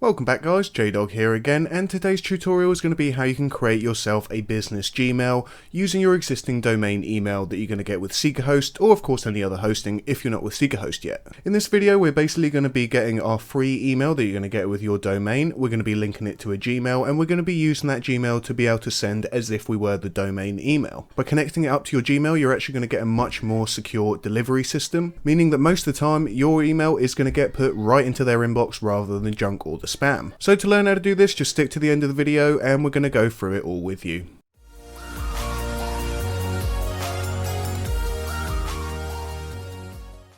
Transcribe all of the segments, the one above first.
Welcome back guys, JDog here again, and today's tutorial is going to be how you can create yourself a business Gmail using your existing domain email that you're going to get with SeekaHost, or of course any other hosting if you're not with SeekaHost yet. In this video we're basically going to be getting our free email that you're going to get with your domain. We're going to be linking it to a Gmail, and we're going to be using that Gmail to be able to send as if we were the domain email. By connecting it up to your Gmail, you're actually going to get a much more secure delivery system, meaning that most of the time your email is going to get put right into their inbox rather than junk or the spam. So to learn how to do this, just stick to the end of the video and we're going to go through it all with you.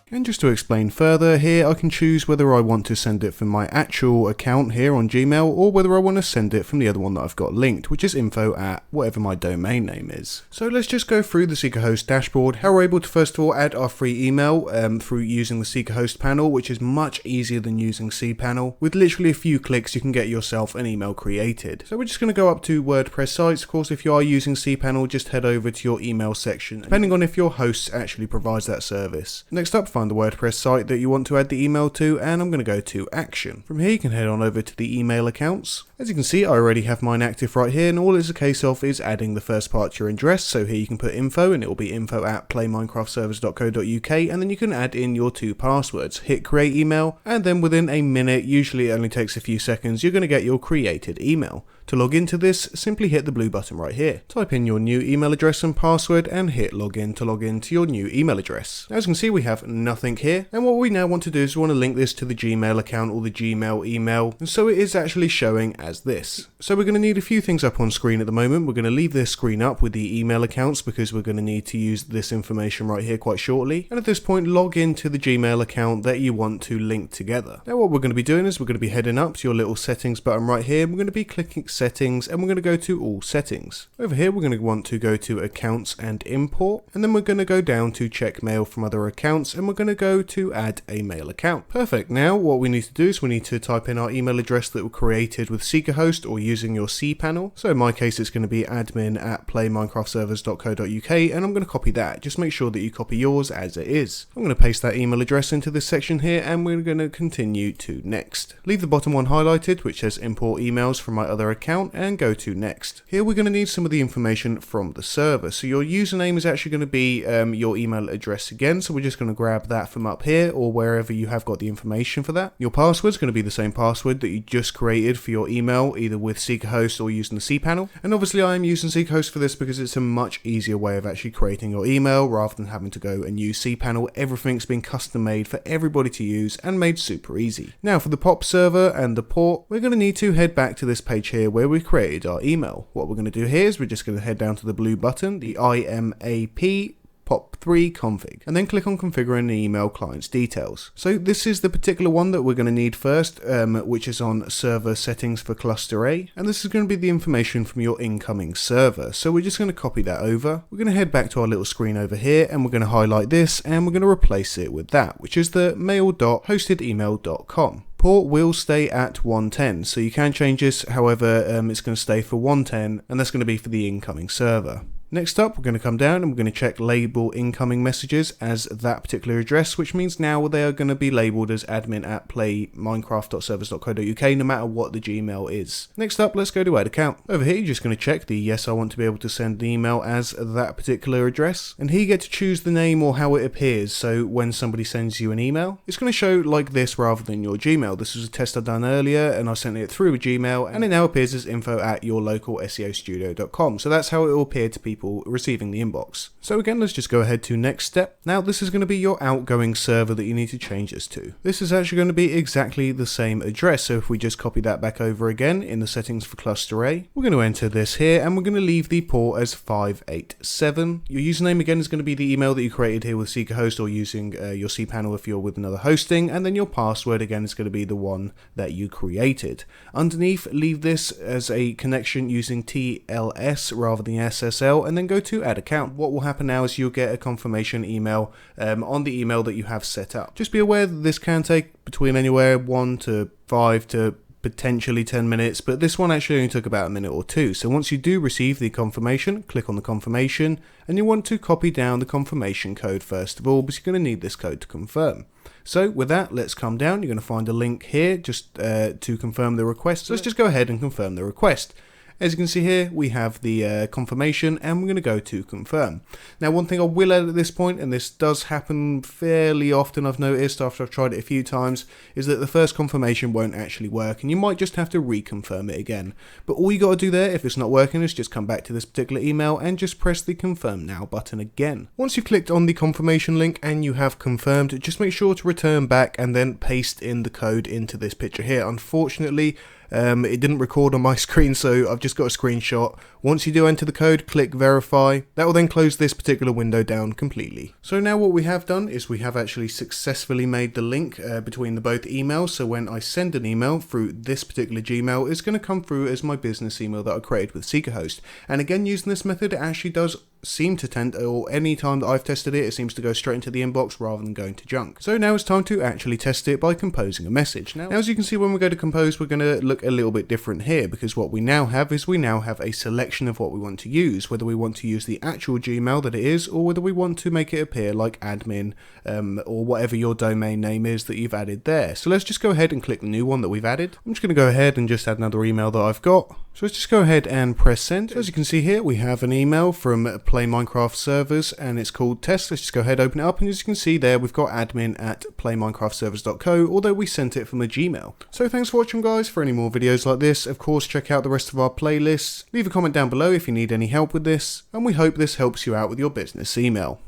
And just to explain further, here I can choose whether I want to send it from my actual account here on Gmail or whether I want to send it from the other one that I've got linked, which is info at whatever my domain name is. So let's just go through the SeekaHost dashboard, how we're able to first of all add our free email through using the SeekaHost panel, which is much easier than using cPanel. With literally a few clicks you can get yourself an email created. So we're just going to go up to WordPress sites. Of course, if you are using cPanel, just head over to your email section, depending on if your host actually provides that service. Next up, find the WordPress site that you want to add the email to, and I'm going to go to Action. From here you can head on over to the email accounts. As you can see, I already have mine active right here, and all it's a case of is adding the first part to your address. So here you can put info, and it will be info at playminecraftservers.co.uk, and then you can add in your 2 passwords. Hit create email, and then within a minute, usually it only takes a few seconds, you're going to get your created email. To log into this, simply hit the blue button right here. Type in your new email address and password and hit login to log into your new email address. As you can see, we have nothing here, and what we now want to do is we want to link this to the Gmail account or the Gmail email, and so it is actually showing as this. So we're going to need a few things up on screen at the moment. We're going to leave this screen up with the email accounts because we're going to need to use this information right here quite shortly, and at this point log into the Gmail account that you want to link together. Now what we're going to be doing is we're going to be heading up to your little settings button right here. We're going to be clicking settings, and we're going to go to all settings. Over here we're going to want to go to accounts and import, and then we're going to go down to check mail from other accounts, and we're going to go to add a mail account. Perfect. Now what we need to do is we need to type in our email address that we created with SeekaHost or using your cPanel. So in my case it's going to be admin at playminecraftservers.co.uk, and I'm going to copy that. Just make sure that you copy yours as it is. I'm going to paste that email address into this section here, and we're going to continue to next. Leave the bottom one highlighted which says import emails from my other account, and go to next. Here we're going to need some of the information from the server. So your username is actually going to be your email address again, so we're just going to grab that from up here or wherever you have got the information for that. Your password is going to be the same password that you just created for your email, either with SeekaHost or using the cPanel. And obviously I am using SeekaHost for this because it's a much easier way of actually creating your email rather than having to go and use cPanel. Everything's been custom made for everybody to use and made super easy. Now for the POP server and the port, we're going to need to head back to this page here where we created our email. What we're going to do here is we're just going to head down to the blue button, the IMAP POP3 config, and then click on configuring the email client's details. So this is the particular one that we're going to need first, which is on server settings for cluster A, and this is going to be the information from your incoming server. So we're just going to copy that over. We're going to head back to our little screen over here, and we're going to highlight this, and we're going to replace it with that, which is the mail.hostedemail.com. Port will stay at 110, so you can change this, however it's going to stay for 110, and that's going to be for the incoming server. Next up, we're going to come down and we're going to check label incoming messages as that particular address, which means now they are going to be labeled as admin at playminecraft.servers.co.uk no matter what the Gmail is. Next up, let's go to add account. Over here, you're just going to check the yes, I want to be able to send an email as that particular address. And here you get to choose the name or how it appears. So when somebody sends you an email, it's going to show like this rather than your Gmail. This was a test I've done earlier and I sent it through a Gmail, and it now appears as info at your local SEOstudio.com. So that's how it will appear to people receiving the inbox. So again, let's just go ahead to next step. Now this is going to be your outgoing server that you need to change this to. This is actually going to be exactly the same address, so if we just copy that back over again in the settings for cluster A, we're going to enter this here and we're going to leave the port as 587. Your username again is going to be the email that you created here with SeekaHost or using your cPanel if you're with another hosting, and then your password again is going to be the one that you created. Underneath, leave this as a connection using TLS rather than SSL, and then go to add account. What will happen now is you'll get a confirmation email on the email that you have set up. Just be aware that this can take between anywhere 1 to 5 to potentially 10 minutes, but this one actually only took about a minute or 2. So once you do receive the confirmation, click on the confirmation, and you want to copy down the confirmation code first of all, because you're going to need this code to confirm. So with that, let's come down. You're going to find a link here just to confirm the request. So let's just go ahead and confirm the request. As you can see here, we have the confirmation, and we're going to go to confirm. Now, one thing I will add at this point, and this does happen fairly often, I've noticed after I've tried it a few times, is that the first confirmation won't actually work, and you might just have to reconfirm it again. But all you got to do there, if it's not working, is just come back to this particular email and just press the confirm now button again. Once you've clicked on the confirmation link and you have confirmed, just make sure to return back and then paste in the code into this picture here. Unfortunately, it didn't record on my screen, so I've just got a screenshot. Once you do enter the code, click verify. That will then close this particular window down completely. So now what we have done is we have actually successfully made the link between the both emails. So when I send an email through this particular Gmail, it's going to come through as my business email that I created with SeekaHost. And again, using this method, it actually does seem to tend, or any time that I've tested it, it seems to go straight into the inbox rather than going to junk. So now it's time to actually test it by composing a message. Now as you can see, when we go to compose, we're going to look a little bit different here, because what we now have is we now have a selection of what we want to use, whether we want to use the actual Gmail that it is, or whether we want to make it appear like admin, or whatever your domain name is that you've added there. So let's just go ahead and click the new one that we've added. I'm just going to go ahead and just add another email that I've got. So let's just go ahead and press send. So as you can see here, we have an email from Play Minecraft servers, and it's called test. Let's just go ahead, open it up, and as you can see there, we've got admin@playminecraftservers.co, although we sent it from a Gmail. So thanks for watching, guys. For any more videos like this, of course, check out the rest of our playlists. Leave a comment down below if you need any help with this, and we hope this helps you out with your business email.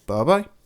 Bye bye.